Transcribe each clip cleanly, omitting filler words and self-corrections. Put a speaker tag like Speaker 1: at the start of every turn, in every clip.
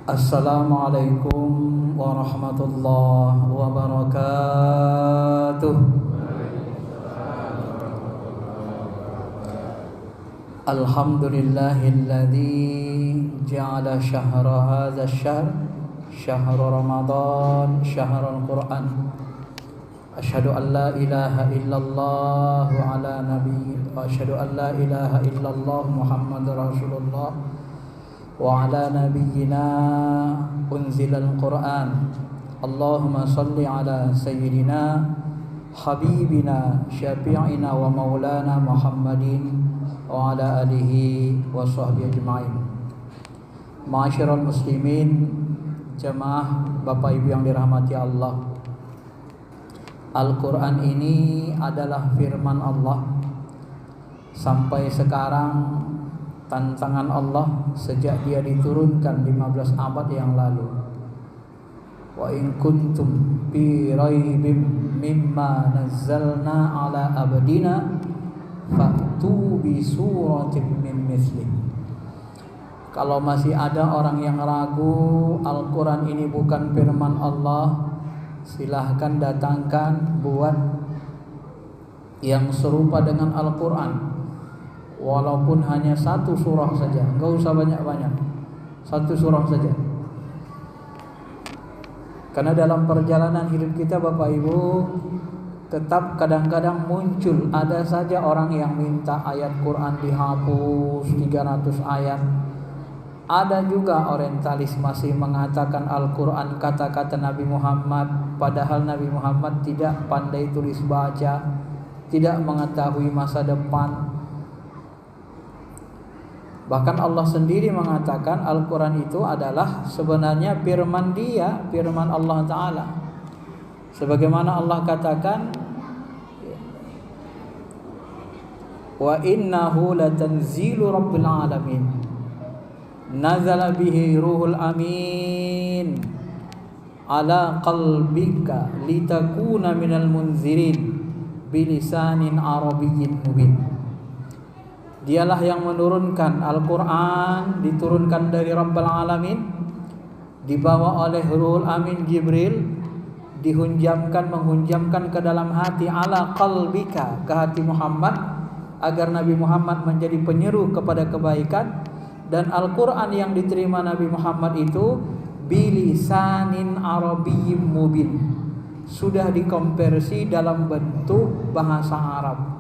Speaker 1: Assalamualaikum warahmatullahi wabarakatuh. Alhamdulillahilladzi ja'ala syahra hadzal syahr syahra Ramadan syahrul Qur'an. Asyhadu an la ilaha illallah wa ala nabi wa asyhadu an la ilaha illallah Muhammadur Rasulullah wa ala nabiyyina unzilal Qur'an. Allahumma salli ala sayyidina habibina syafi'ina wa maulana Muhammadin wa ala alihi wa sahbihi ajma'in. Ma'asyiral muslimin, jamaah Bapak Ibu yang dirahmati Allah. Al-Qur'an ini adalah firman Allah. Sampai sekarang tantangan Allah sejak dia diturunkan 15 abad yang lalu. Wa in kuntum fi raibim mimma nazzalna ala abdina fa'tu bi suratin min mithlih. Kalau masih ada orang yang ragu Al-Quran ini bukan firman Allah, silahkan datangkan buat yang serupa dengan Al-Quran, walaupun hanya satu surah saja, enggak usah banyak-banyak, satu surah saja. Karena dalam perjalanan hidup kita Bapak Ibu, tetap kadang-kadang muncul, ada saja orang yang minta ayat Quran dihapus 300 ayat. Ada juga orientalis masih mengatakan Al-Quran kata-kata Nabi Muhammad, padahal Nabi Muhammad tidak pandai tulis baca, tidak mengetahui masa depan. Bahkan Allah sendiri mengatakan Al-Quran itu adalah sebenarnya firman Dia, firman Allah Ta'ala. Sebagaimana Allah katakan, wa innahu latanzilu rabbil alamin nazala bihi ruhul amin ala qalbika litakuna minal munzirin bilisanin arabiyyin mubin. Dialah yang menurunkan Al-Quran, diturunkan dari Rabbul Alamin, dibawa oleh Ruhul Amin Jibril, menghunjamkan ke dalam hati, ala qalbika, ke hati Muhammad, agar Nabi Muhammad menjadi penyeru kepada kebaikan. Dan Al-Quran yang diterima Nabi Muhammad itu bilisanin arabiyyin mubin, sudah dikonversi dalam bentuk bahasa Arab.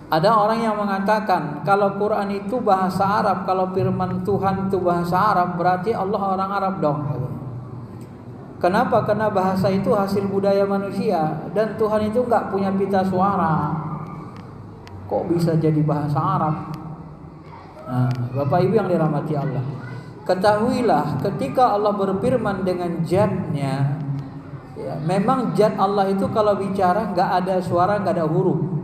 Speaker 1: Ada orang yang mengatakan kalau Quran itu bahasa Arab, kalau firman Tuhan itu bahasa Arab, berarti Allah orang Arab dong. Kenapa? Karena bahasa itu hasil budaya manusia, dan Tuhan itu enggak punya pita suara. Kok bisa jadi bahasa Arab? Nah, Bapak Ibu yang dirahmati Allah, ketahuilah ketika Allah berfirman dengan zat-Nya, ya, memang zat Allah itu kalau bicara enggak ada suara, enggak ada huruf.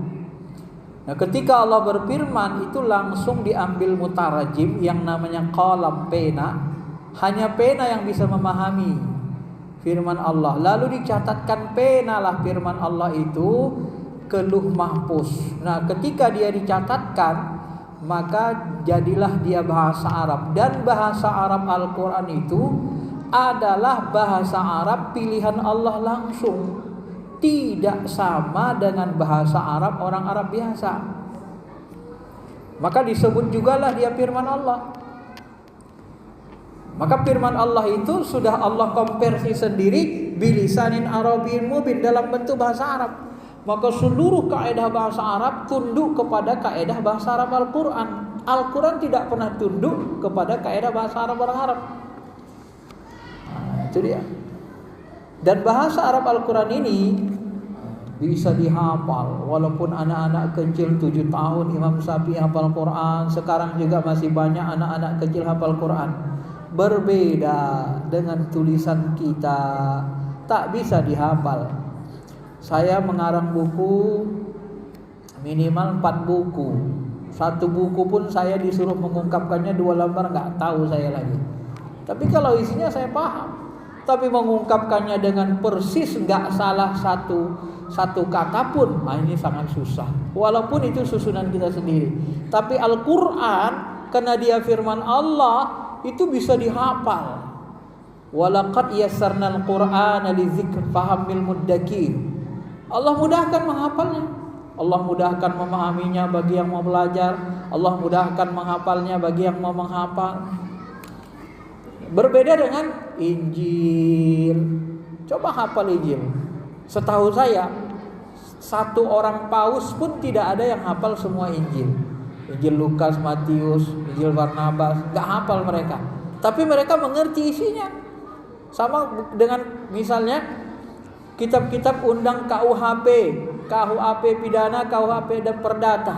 Speaker 1: Nah, ketika Allah berfirman itu langsung diambil mutarajim yang namanya qalam, pena. Hanya pena yang bisa memahami firman Allah. Lalu dicatatkan penalah firman Allah itu ke Lauh Mahfuz. Nah, ketika dia dicatatkan, maka jadilah dia bahasa Arab. Dan bahasa Arab Al-Quran itu adalah bahasa Arab pilihan Allah langsung, tidak sama dengan bahasa Arab orang Arab biasa. Maka disebut jugalah dia firman Allah. Maka firman Allah itu sudah Allah konversi sendiri bilisanin arabiyyin mubin, dalam bentuk bahasa Arab. Maka seluruh kaidah bahasa Arab tunduk kepada kaidah bahasa Arab Al-Quran. Al-Quran tidak pernah tunduk kepada kaidah bahasa Arab orang Arab. Nah, itu dia. Dan bahasa Arab Al-Quran ini bisa dihafal. Walaupun anak-anak kecil 7 tahun Imam Syafi'i hafal Quran, sekarang juga masih banyak anak-anak kecil hafal Quran. Berbeda dengan tulisan kita, tak bisa dihafal. Saya mengarang buku minimal 4 buku. Satu buku pun saya disuruh mengungkapkannya 2 lembar, gak tahu saya lagi. Tapi kalau isinya saya paham, tapi mengungkapkannya dengan persis gak salah satu kata pun, ini sangat susah. Walaupun itu susunan kita sendiri. Tapi Al-Quran, karena dia firman Allah, itu bisa dihafal. Walaqad yassarnal Qur'ana lidzikr fahamil muddakir. Allah mudahkan menghafalnya. Allah mudahkan memahaminya bagi yang mau belajar. Allah mudahkan menghafalnya bagi yang mau menghafal. Berbeda dengan Injil. Coba hafal Injil. Setahu saya, satu orang paus pun tidak ada yang hafal semua Injil. Injil Lukas, Matius, Injil Barnabas, enggak hafal mereka. Tapi mereka mengerti isinya. Sama dengan misalnya kitab-kitab undang KUHP, KUHP pidana, KUHP dan perdata.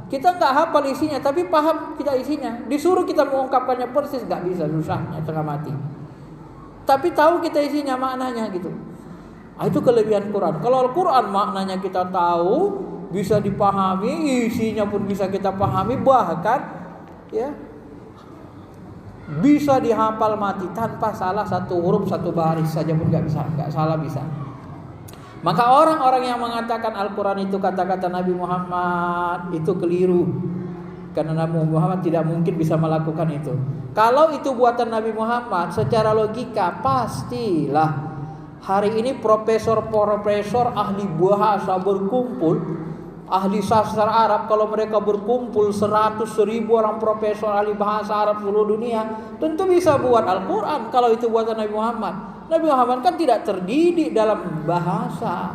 Speaker 1: Kita enggak hafal isinya, tapi paham kita isinya. Disuruh kita mengungkapkannya persis enggak bisa, susahnya setengah mati. Tapi tahu kita isinya, maknanya gitu. Itu kelebihan Quran. Kalau Al-Quran maknanya kita tahu, bisa dipahami, isinya pun bisa kita pahami, bahkan ya bisa dihafal mati tanpa salah satu huruf, satu baris saja pun nggak bisa, nggak salah bisa. Maka orang-orang yang mengatakan Al-Quran itu kata-kata Nabi Muhammad itu keliru, karena Nabi Muhammad tidak mungkin bisa melakukan itu. Kalau itu buatan Nabi Muhammad, secara logika pastilah hari ini profesor-profesor ahli bahasa berkumpul, ahli sastra Arab, kalau mereka berkumpul 100.000 orang profesor ahli bahasa Arab seluruh dunia, tentu bisa buat Al-Quran kalau itu buatan Nabi Muhammad. Nabi Muhammad kan tidak terdidik dalam bahasa,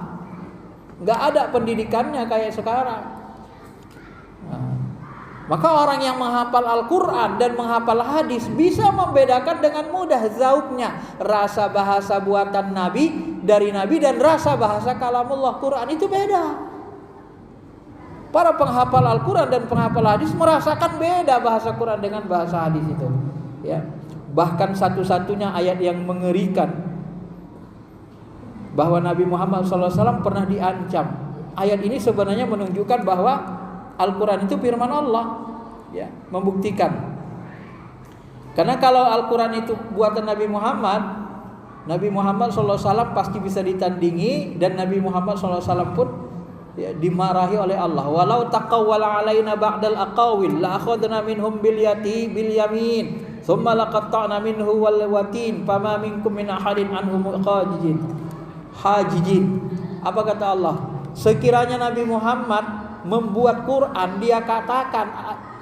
Speaker 1: nggak ada pendidikannya kayak sekarang. Maka orang yang menghafal Al-Quran dan menghafal hadis bisa membedakan dengan mudah zauknya rasa bahasa buatan Nabi dari Nabi dan rasa bahasa kalamullah. Quran itu beda. Para penghafal Al-Quran dan penghafal hadis merasakan beda bahasa Quran dengan bahasa hadis itu. Ya. Bahkan satu-satunya ayat yang mengerikan bahwa Nabi Muhammad SAW pernah diancam. Ayat ini sebenarnya menunjukkan bahwa Al-Quran itu firman Allah, ya, membuktikan. Karena kalau Al-Quran itu buatan Nabi Muhammad SAW pasti bisa ditandingi, dan Nabi Muhammad SAW pun ya, dimarahi oleh Allah. Walau taqawwala alaina ba'dal aqawil la akhadna minhum bil yamin thumma laqatta'na minhu wal watin fama minkum min ahadin anhum hajijin. Apa kata Allah? Sekiranya Nabi Muhammad membuat Quran, dia katakan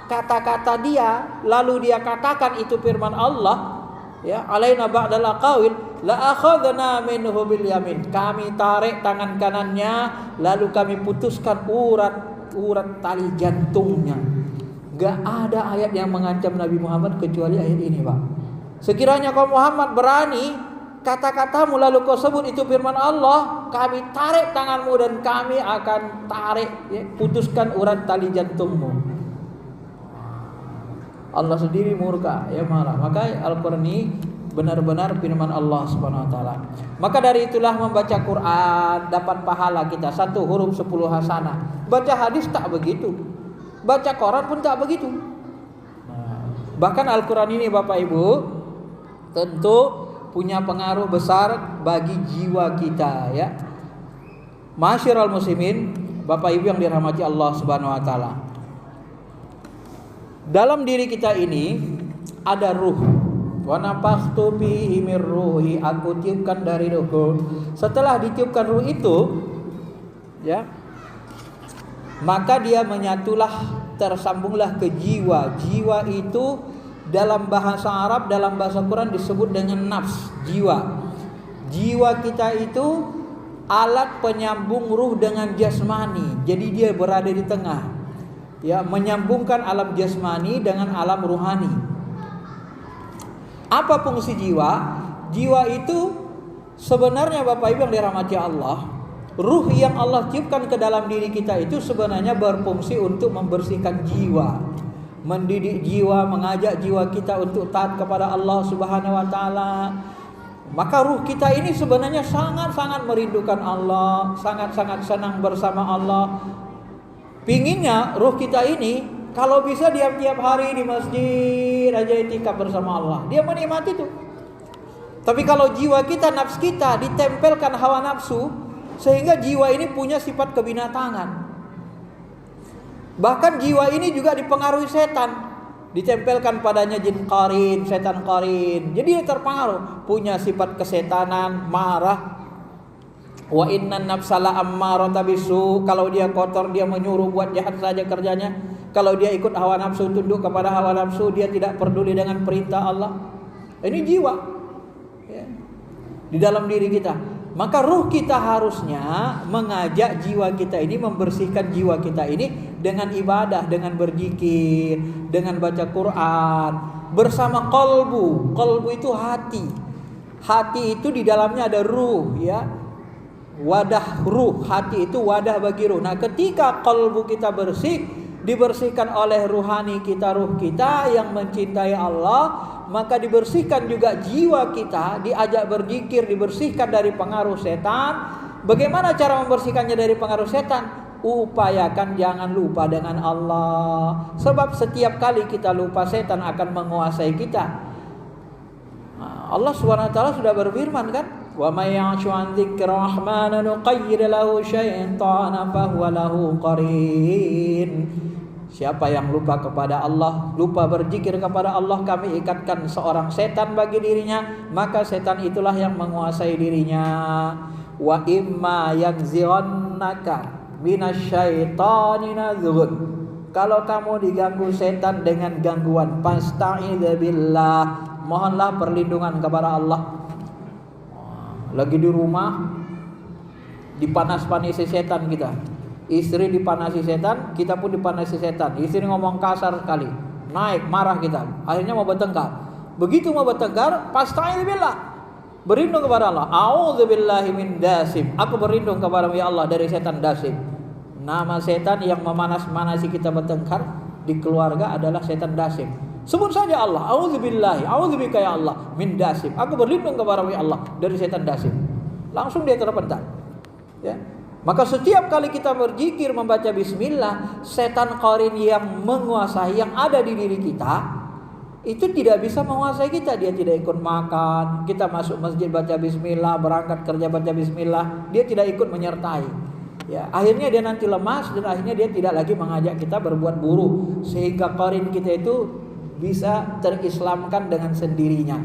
Speaker 1: kata-kata dia, lalu dia katakan itu firman Allah, ya, alaina ba'dal aqawil la akhadna minhu bil yamin, kami tarik tangan kanannya lalu kami putuskan urat tali jantungnya. Gak ada ayat yang mengancam Nabi Muhammad kecuali ayat ini, Pak. Sekiranya kau Muhammad berani kata-katamu lalu kau sebut itu firman Allah, kami tarik tanganmu dan kami akan tarik, ya, putuskan urat tali jantungmu. Allah sendiri murka, ya, marah. Maka Al-Quran ini benar-benar firman Allah Subhanahu wa taala. Maka dari itulah membaca Quran dapat pahala kita 1 huruf 10 hasanah. Baca hadis tak begitu. Baca Quran pun tak begitu. Bahkan Al-Quran ini Bapak Ibu tentu punya pengaruh besar bagi jiwa kita, ya. Masyiral muslimin, Bapak Ibu yang dirahmati Allah Subhanahu wa taala. Dalam diri kita ini ada ruh. Wa nafakhtu fihi mir ruhi, aku tiupkan dari ruhku. Setelah ditiupkan ruh itu, ya, maka dia menyatulah, tersambunglah ke jiwa. Jiwa itu dalam bahasa Arab, dalam bahasa Quran disebut dengan nafs, jiwa. Jiwa kita itu alat penyambung ruh dengan jasmani. Jadi dia berada di tengah, ya, menyambungkan alam jasmani dengan alam ruhani. Apa fungsi jiwa? Jiwa itu sebenarnya Bapak Ibu yang dirahmati Allah, ruh yang Allah tiupkan ke dalam diri kita itu sebenarnya berfungsi untuk membersihkan jiwa, mendidik jiwa, mengajak jiwa kita untuk taat kepada Allah Subhanahu wa taala. Maka ruh kita ini sebenarnya sangat-sangat merindukan Allah, sangat-sangat senang bersama Allah. Pinginnya ruh kita ini kalau bisa tiap hari di masjid aja itikaf bersama Allah. Dia menikmati itu. Tapi kalau jiwa kita, nafs kita ditempelkan hawa nafsu, sehingga jiwa ini punya sifat kebinatangan. Bahkan jiwa ini juga dipengaruhi setan. ditempelkan padanya jin qarin, setan qarin. Jadi dia terpengaruh, punya sifat kesetanan, marah. Wa innan nafsala ammarata bisu, kalau dia kotor dia menyuruh buat jahat saja kerjanya. Kalau dia ikut hawa nafsu, tunduk kepada hawa nafsu, dia tidak peduli dengan perintah Allah. Ini jiwa ya, di dalam diri kita. Maka ruh kita harusnya mengajak jiwa kita ini, membersihkan jiwa kita ini dengan ibadah, dengan berzikir, dengan baca Quran bersama qalbu. Qalbu itu hati. Hati itu di dalamnya ada ruh ya. Wadah ruh, hati itu wadah bagi ruh. Nah, ketika qalbu kita bersih, dibersihkan oleh ruhani kita, ruh kita yang mencintai Allah, maka dibersihkan juga jiwa kita, diajak berzikir, dibersihkan dari pengaruh setan. Bagaimana cara membersihkannya dari pengaruh setan? Upayakan jangan lupa dengan Allah. Sebab setiap kali kita lupa, setan akan menguasai kita. Allah SWT sudah berfirman kan, wa may ya'shu 'an dzikri rahman nuqayyid lahu syaitan fa huwa lahu qarin. Siapa yang lupa kepada Allah, lupa berzikir kepada Allah, kami ikatkan seorang setan bagi dirinya, maka setan itulah yang menguasai dirinya. Wa imma yanzighannaka minasyaitani nazghun. Kalau kamu diganggu setan dengan gangguan, fasta'idz billah, mohonlah perlindungan kepada Allah. Lagi di rumah dipanas-panasi setan kita. Istri dipanasi setan, kita pun dipanasi setan. Istri ngomong kasar sekali, naik marah kita, akhirnya mau bertengkar. Begitu mau bertengkar, fasta'idz billah, berlindung kepada Allah. A'udzubillahi min dasim, aku berlindung kepada ya Allah dari setan dasim. Nama setan yang memanas-manasi kita bertengkar di keluarga adalah setan dasim. Sebut saja Allah, a'udzubillahi, a'udzubika ya Allah min dasim, aku berlindung kepada ya Allah dari setan dasim. Langsung dia terpental ya. Maka setiap kali kita berzikir, membaca bismillah, setan qarin yang menguasai, yang ada di diri kita, itu tidak bisa menguasai kita. Dia tidak ikut makan, kita masuk masjid baca bismillah, berangkat kerja baca bismillah, dia tidak ikut menyertai ya. Akhirnya dia nanti lemas, dan akhirnya dia tidak lagi mengajak kita berbuat buruk, sehingga qarin kita itu bisa terislamkan dengan sendirinya.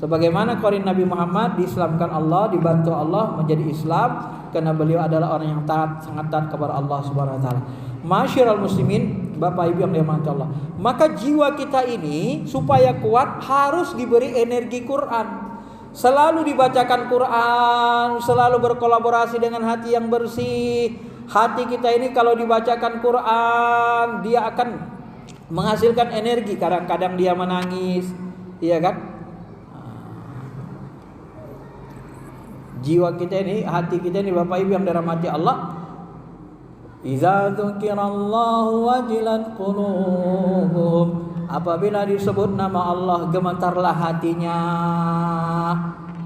Speaker 1: Sebagaimana qarin Nabi Muhammad diislamkan Allah, dibantu Allah menjadi Islam, karena beliau adalah orang yang taat, sangat taat kepada Allah Subhanahu wa taala. Masyiral muslimin, Bapak Ibu yang dirahmati Allah. Maka jiwa kita ini supaya kuat harus diberi energi Quran. Selalu dibacakan Quran, selalu berkolaborasi dengan hati yang bersih. Hati kita ini kalau dibacakan Quran, dia akan menghasilkan energi. Kadang-kadang dia menangis, iya kan? Jiwa kita ini, hati kita ini, Bapak Ibu yang dirahmati Allah, iza dzukirallahu wajilat qulubuhum, apabila disebut nama Allah gemetarlah hatinya.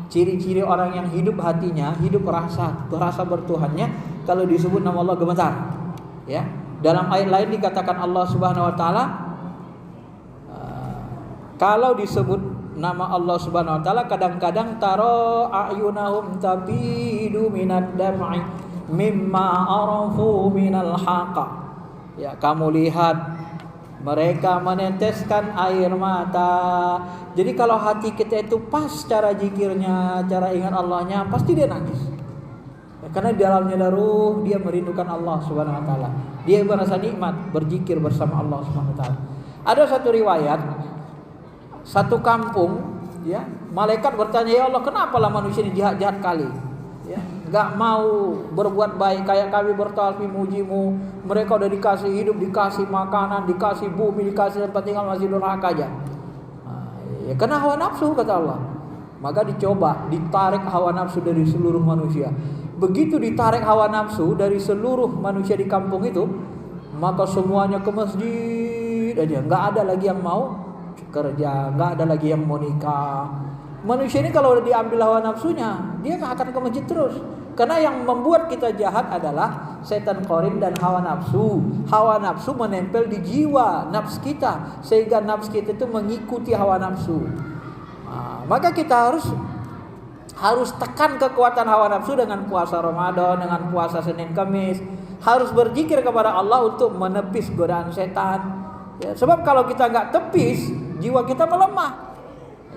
Speaker 1: Ciri-ciri orang yang hidup hatinya, hidup rasa bertuhannya, kalau disebut nama Allah gemetar ya. Dalam ayat lain dikatakan Allah Subhanahu wa taala, kalau disebut nama Allah Subhanahu wa taala, kadang-kadang taro ayunahum tafidu minad dam'i mimma arafu minal haqa. Ya, kamu lihat mereka meneteskan air mata. Jadi kalau hati kita itu pas cara zikirnya, cara ingat Allahnya, pasti dia nangis. Ya, karena di dalamnya ada ruh, dia merindukan Allah Subhanahu wa taala. Dia merasa nikmat berzikir bersama Allah Subhanahu wa taala. Ada satu riwayat, satu kampung ya, malaikat bertanya, ya Allah, kenapalah manusia ini jahat-jahat kali ya, enggak mau berbuat baik, kayak kami bertasbih mujimu, mereka udah dikasih hidup, dikasih makanan, dikasih bumi, dikasih tempat tinggal, masih durhaka aja. Ya karena hawa nafsu, kata Allah. Maka dicoba, ditarik hawa nafsu dari seluruh manusia. Begitu ditarik hawa nafsu dari seluruh manusia di kampung itu, maka semuanya ke masjid aja, enggak ada lagi yang mau kerja, nggak ada lagi yang mau nikah. Manusia ini kalau diambil hawa nafsunya, dia nggak akan ke masjid terus. Karena yang membuat kita jahat adalah setan qarin dan hawa nafsu. Hawa nafsu menempel di jiwa nafs kita, sehingga nafs kita itu mengikuti hawa nafsu. Maka kita harus tekan kekuatan hawa nafsu dengan puasa Ramadan, dengan puasa Senin Kamis. Harus berzikir kepada Allah untuk menepis godaan setan. Ya, sebab kalau kita nggak tepis, jiwa kita melemah.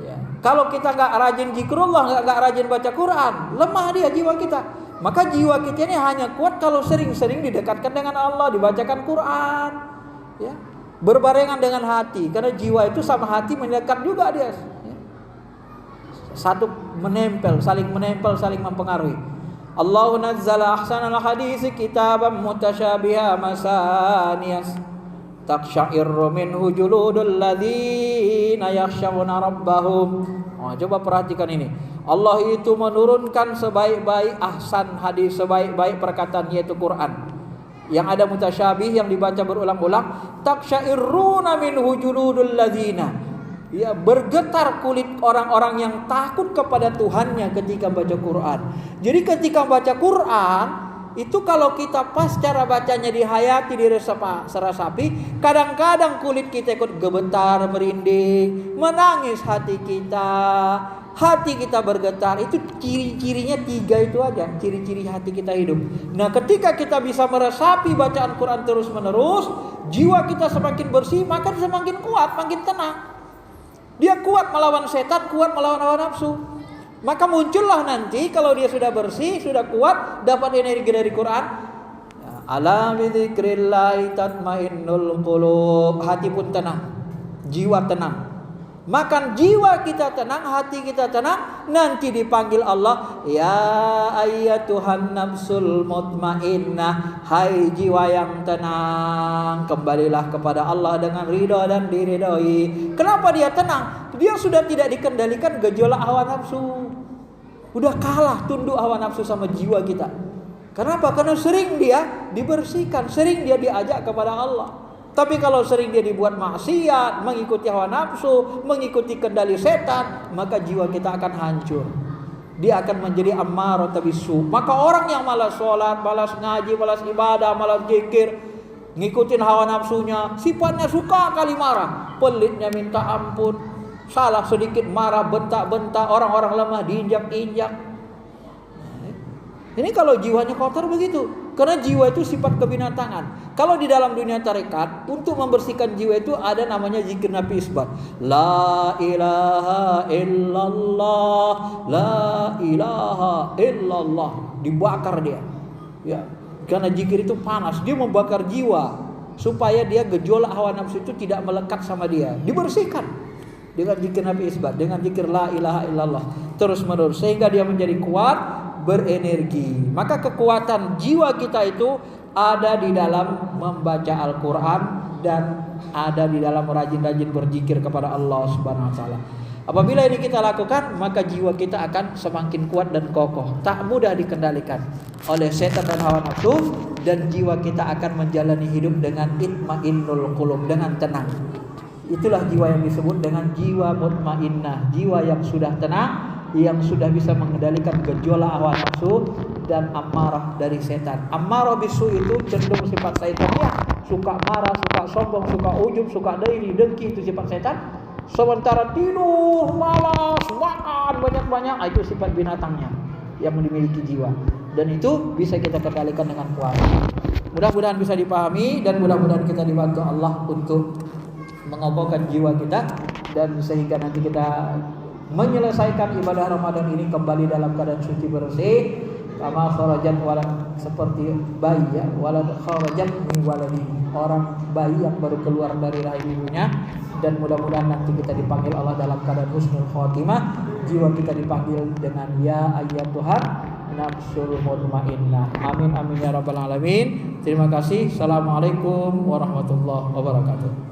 Speaker 1: Ya, kalau kita nggak rajin zikrullah, nggak rajin baca Quran, lemah dia jiwa kita. Maka jiwa kita ini hanya kuat kalau sering-sering didekatkan dengan Allah, dibacakan Quran, ya, berbarengan dengan hati. Karena jiwa itu sama hati mendekat juga dia. Ya. Satu menempel, saling mempengaruhi. Allahu nazzala ahsanal hadisi kitaban mutasyabiha masaniyas taqsya'irru minhu juludul ladzina yakhshawna rabbahum. Oh, coba perhatikan ini. Allah itu menurunkan sebaik-baik ahsan hadis, sebaik-baik perkataan, yaitu Quran. Yang ada mutasyabih yang dibaca berulang-ulang, taqsya'irruna minhu juludul ladzina. Ya, bergetar kulit orang-orang yang takut kepada Tuhannya ketika baca Quran. Jadi ketika baca Quran itu kalau kita pas cara bacanya dihayati, diresapi, kadang-kadang kulit kita ikut gemetar, merinding, menangis hati kita bergetar. Itu ciri-cirinya 3 itu aja, ciri-ciri hati kita hidup. Nah, ketika kita bisa meresapi bacaan Quran terus-menerus, jiwa kita semakin bersih, maka semakin kuat, makin tenang. Dia kuat melawan setan, kuat melawan hawa nafsu. Maka muncullah nanti kalau dia sudah bersih, sudah kuat, dapat energi dari Quran. Ala bi dzikrillah tatmainnul qulub. Hati pun tenang, jiwa tenang. Makan jiwa kita tenang, hati kita tenang, nanti dipanggil Allah, ya ayyatuhan nafsul mutmainnah, hai jiwa yang tenang, kembalilah kepada Allah dengan ridha dan diridhoi. Kenapa dia tenang? Dia sudah tidak dikendalikan gejolak hawa nafsu. Udah kalah tunduk hawa nafsu sama jiwa kita. Kenapa? Karena sering dia dibersihkan, sering dia diajak kepada Allah. Tapi kalau sering dia dibuat maksiat, mengikuti hawa nafsu, mengikuti kendali setan, maka jiwa kita akan hancur. Dia akan menjadi ammarah bisu. Maka orang yang malas sholat, malas ngaji, malas ibadah, malas zikir, ngikutin hawa nafsunya, sifatnya suka kali marah, pelitnya minta ampun, salah sedikit marah, bentak-bentak, orang-orang lemah diinjak-injak. Ini kalau jiwanya kotor begitu. Karena jiwa itu sifat kebinatangan. Kalau di dalam dunia tarekat, untuk membersihkan jiwa itu ada namanya zikir Nabi isbat. La ilaha illallah, la ilaha illallah. Dibakar dia. Ya, karena zikir itu panas, dia membakar jiwa supaya dia gejolak hawa nafsu itu tidak melekat sama dia. Dibersihkan dengan zikir Nabi isbat, dengan zikir la ilaha illallah terus menerus, sehingga dia menjadi kuat, berenergi. Maka kekuatan jiwa kita itu ada di dalam membaca Al-Quran dan ada di dalam rajin-rajin berzikir kepada Allah Subhanahu wa taala. Apabila ini kita lakukan, maka jiwa kita akan semakin kuat dan kokoh, tak mudah dikendalikan oleh setan dan hawa nafsu, dan jiwa kita akan menjalani hidup dengan itmainnul qulub, dengan tenang. Itulah jiwa yang disebut dengan jiwa mutmainnah, jiwa yang sudah tenang, yang sudah bisa mengendalikan gejolak hawa nafsu dan amarah dari setan. Amarah bisu itu cenderung sifat setannya, suka marah, suka sombong, suka ujub, suka dengki, itu sifat setan. Sementara tidur, malas, makan banyak-banyak, itu sifat binatangnya yang dimiliki jiwa. Dan itu bisa kita kendalikan dengan kuat. Mudah-mudahan bisa dipahami dan mudah-mudahan kita dibantu Allah untuk mengokohkan jiwa kita, dan sehingga nanti kita menyelesaikan ibadah Ramadan ini kembali dalam keadaan suci bersih, kama kharajat walad, seperti bayi ya, walad kharajat min waladi, orang bayi yang baru keluar dari rahim ibunya. Dan mudah-mudahan nanti kita dipanggil Allah dalam keadaan husnul khotimah, jiwa kita dipanggil dengan ya ayyatuhan nafsul mutmainnah. Amin amin ya rabbal alamin. Terima kasih. Assalamualaikum warahmatullahi wabarakatuh.